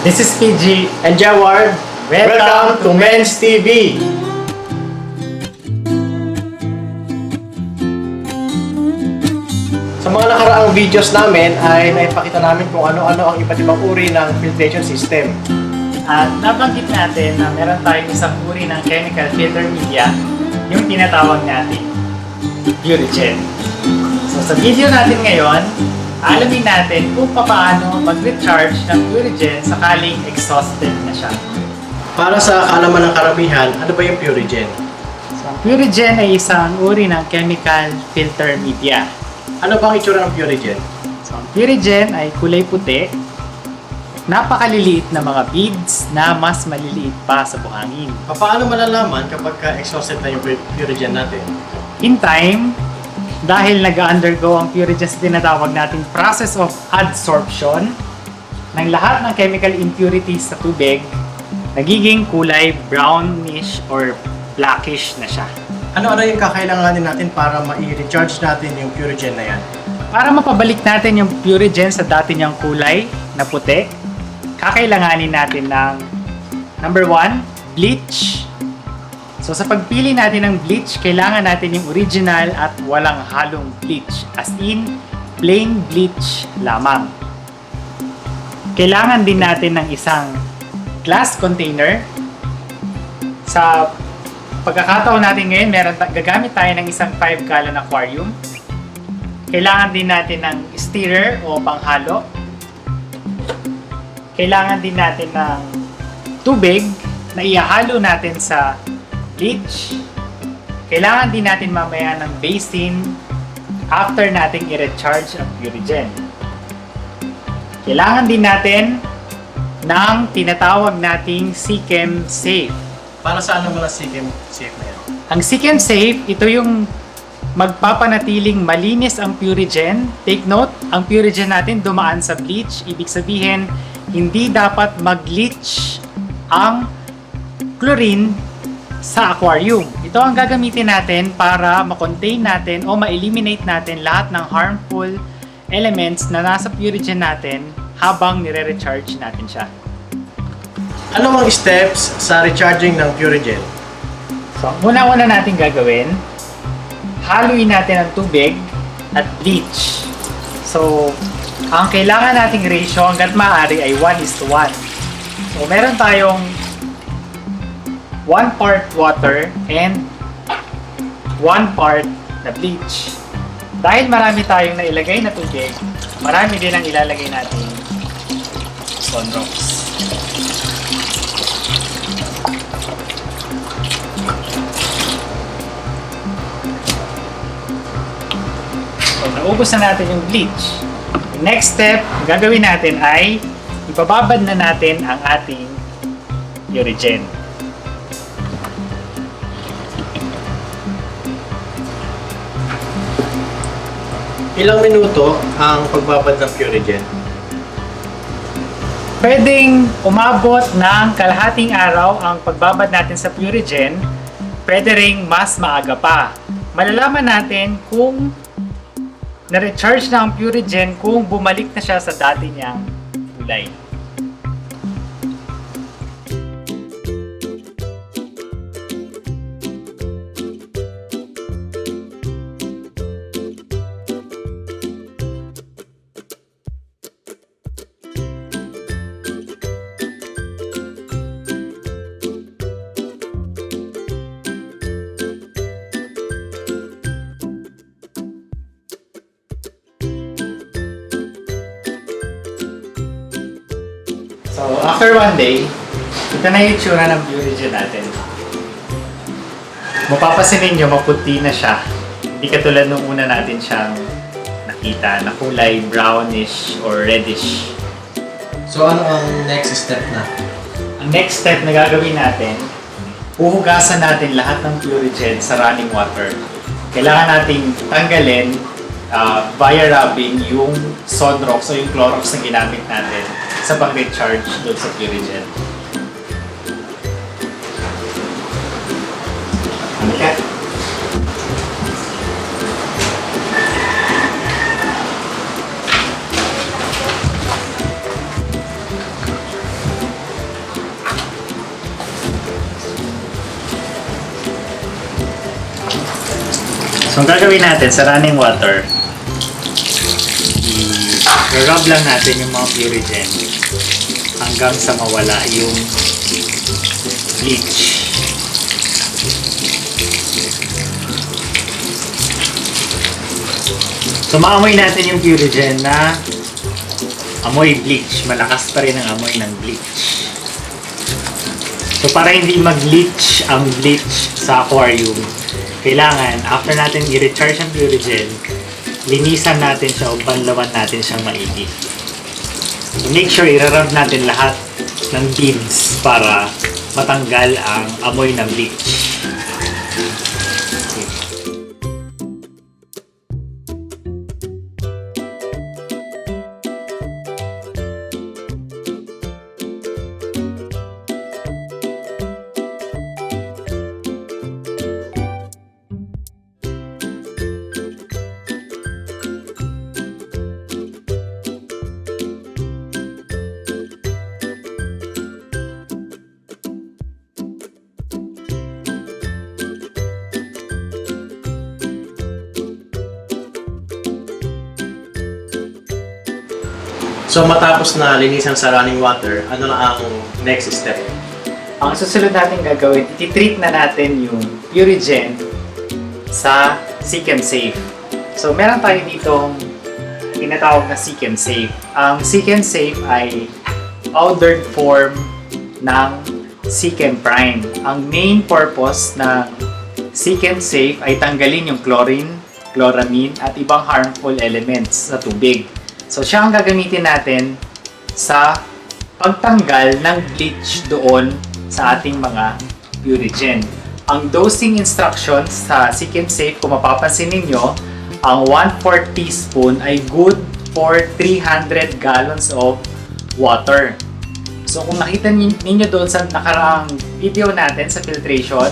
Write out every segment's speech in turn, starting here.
This is PG. And Jaward, Welcome to MendzTV. Sa mga nakaraang videos namin ay naipakita namin kung ano-ano ang iba't ibang uri ng filtration system. At nabanggit natin na meron tayong isang uri ng chemical filter media, yung tinatawag natin Purigen. So sa video natin ngayon, alamin natin kung paano mag-recharge ng Purigen sakaling exhausted na siya. Para sa kaalaman ng karamihan, ano ba yung Purigen? So ang Purigen ay isang uri ng chemical filter media. Ano bang itsura ng Purigen? So ang Purigen ay kulay puti, napakaliliit na mga beads na mas maliliit pa sa buhangin. Paano malalaman kapag exhausted na yung Purigen natin? In time, dahil nag-undergo ang Purigen sa tinatawag nating process of adsorption ng lahat ng chemical impurities sa tubig, nagiging kulay brownish or blackish na siya. Ano-ano yung kakailanganin natin para ma-recharge natin yung Purigen na yan? Para mapabalik natin yung Purigen sa dati niyang kulay na puti, kakailanganin natin ng number 1, bleach. So sa pagpili natin ng bleach, kailangan natin yung original at walang halong bleach. As in, plain bleach lamang. Kailangan din natin ng isang glass container. Sa pagkakataon natin ngayon, gagamit tayo ng isang 5-gallon aquarium. Kailangan din natin ng stirrer o panghalo. Kailangan din natin ng tubig na ihahalo natin sa bleach. Kailangan din natin mamaya ng basin after nating i-recharge ang Purigen. Kailangan din natin ng tinatawag nating Chem Safe. Para sa ano mga Chem Safe na yan? Ang Chem Safe, ito yung magpapanatiling malinis ang Purigen. Take note, ang Purigen natin dumaan sa bleach. Ibig sabihin, hindi dapat mag-leach ang chlorine sa aquarium. Ito ang gagamitin natin para ma-contain natin o ma-eliminate natin lahat ng harmful elements na nasa Purigen natin habang nire-recharge natin siya. Ano ang steps sa recharging ng Purigen? So, una-una natin gagawin, haluin natin ang tubig at bleach. So, ang kailangan nating ratio hanggat maaari ay 1:1. So, meron tayong 1 part water and 1 part na bleach. Dahil marami tayong nailagay na tubig, marami din ang ilalagay natin stone rocks. So, naubos na natin yung bleach. The next step, ang gagawin natin ay ibababad na natin ang ating Purigen. Ilang minuto ang pagbabad ng Purigen? Pwedeng umabot ng kalahating araw ang pagbabad natin sa Purigen, pwede ring mas maaga pa. Malalaman natin kung na-recharge na ang Purigen kung bumalik na siya sa dati niyang kulay. So, after 1 day, ito na yung itsura ng Purigen natin. Mapapasin ninyo, maputi na siya. Hindi katulad nung una natin siyang nakita na kulay brownish or reddish. So ano ang next step na? Ang next step na gagawin natin, uhugasan natin lahat ng Purigen sa running water. Kailangan nating tanggalin via rubbing yung Sonrox o yung Clorox na ginamit natin sa pag-recharge doon sa Purigen. Okay. So, ang gagawin natin sa running water, i-rub lang natin yung mga Purigen hanggang sa mawala yung bleach. So, maamoy natin yung Purigen na amoy bleach. Malakas pa rin ang amoy ng bleach. So, para hindi mag-leach ang bleach sa aquarium, kailangan, after natin i-recharge ang Purigen, linisan natin siya o banlawan natin siyang maigi. So, make sure i-rub natin lahat ng beads para matanggal ang amoy ng bleach. So matapos na linisan sa running water, ano na ang next step? Ang susunod natin gagawin, iti-treat na natin yung Purigen sa Seek and Save. So meron tayo ditong tinatawag na Seek and Save. Ang Seek and Save ay powdered form ng Seek and Prime. Ang main purpose ng Seek and Save ay tanggalin yung chlorine, chloramine at ibang harmful elements sa tubig. So siya ang gagamitin natin sa pagtanggal ng bleach doon sa ating mga Purigen. Ang dosing instructions sa Seek and Save, kung mapapansin ninyo, ang 1/4 teaspoon ay good for 300 gallons of water. So kung nakita ninyo doon sa nakaraang video natin sa filtration,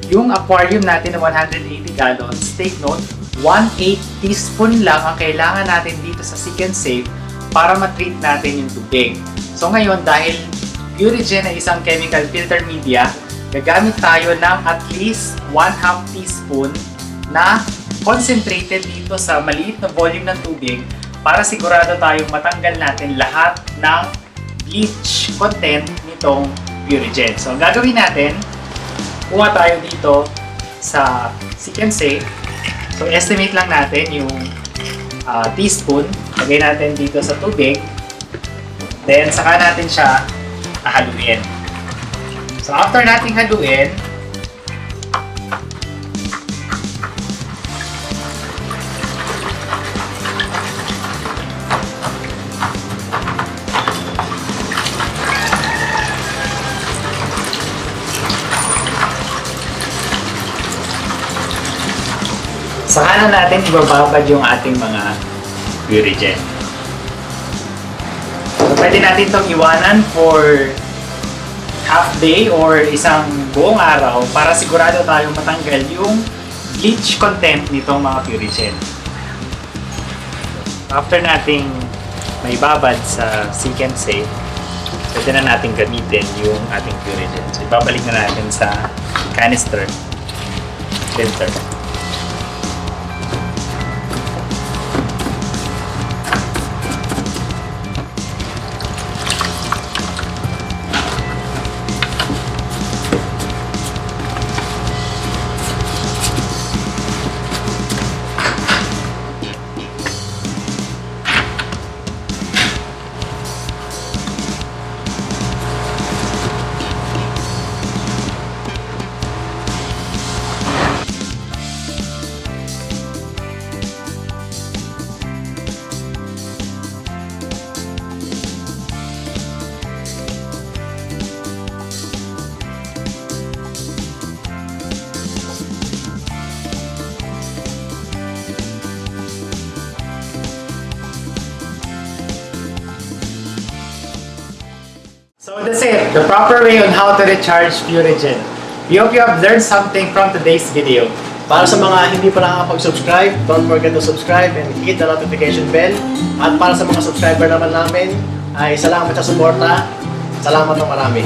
yung aquarium natin na 180 gallons, take note, 1/8 teaspoon lang ang kailangan natin dito sa Seek and Save para matreat natin yung tubig. So ngayon, dahil Purigen ay isang chemical filter media, gagamit tayo ng at least 1/2 teaspoon na concentrated dito sa maliit na volume ng tubig para sigurado tayong matanggal natin lahat ng bleach content nitong Purigen. So ang gagawin natin, kuha tayo dito sa Seek and Save. So, estimate lang natin yung teaspoon. Lagay natin dito sa tubig. Then, saka natin siya haluin. So, after nating haluin, saka na natin ibababad yung ating mga Purigen. So, pwede natin itong iwanan for half day or isang buong araw para sigurado tayong matanggal yung bleach content nitong mga Purigen. After nating may babad sa Seek and Save, pwede na natin gamitin yung ating Purigen. So, ibabalik na natin sa canister filter. So that's it, the proper way on how to recharge Purigen. We hope you have learned something from today's video. Para sa mga hindi pa nakakapag-subscribe, don't forget to subscribe and hit the notification bell. At para sa mga subscriber naman namin, ay salamat sa suporta. Salamat ng marami.